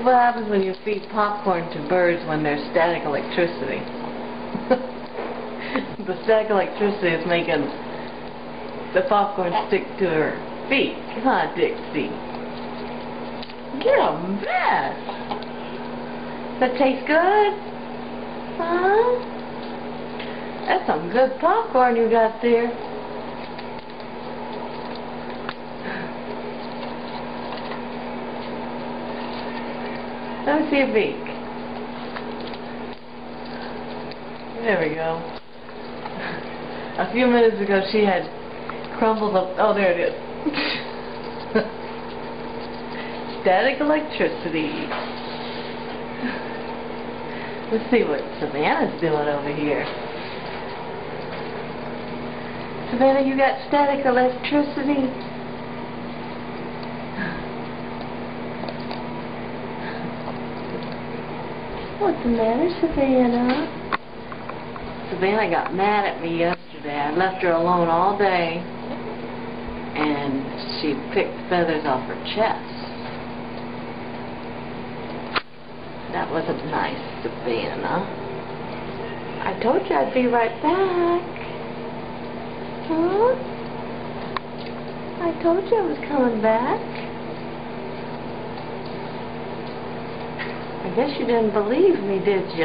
what happens when you feed popcorn to birds when there's static electricity. The static electricity is making the popcorn stick to her feet. Huh, Dixie? You're a mess. That tastes good? Huh? That's some good popcorn you got there. Let me see a beak. There we go. A few minutes ago she had crumbled up. Oh, there it is. Static electricity. Let's see what Savannah's doing over here. Savannah, you got static electricity? What's the matter, Savannah? Savannah got mad at me yesterday. I left her alone all day, and she picked feathers off her chest. That wasn't nice, Savannah. I told you I'd be right back. Huh? I told you I was coming back. I guess you didn't believe me, did you?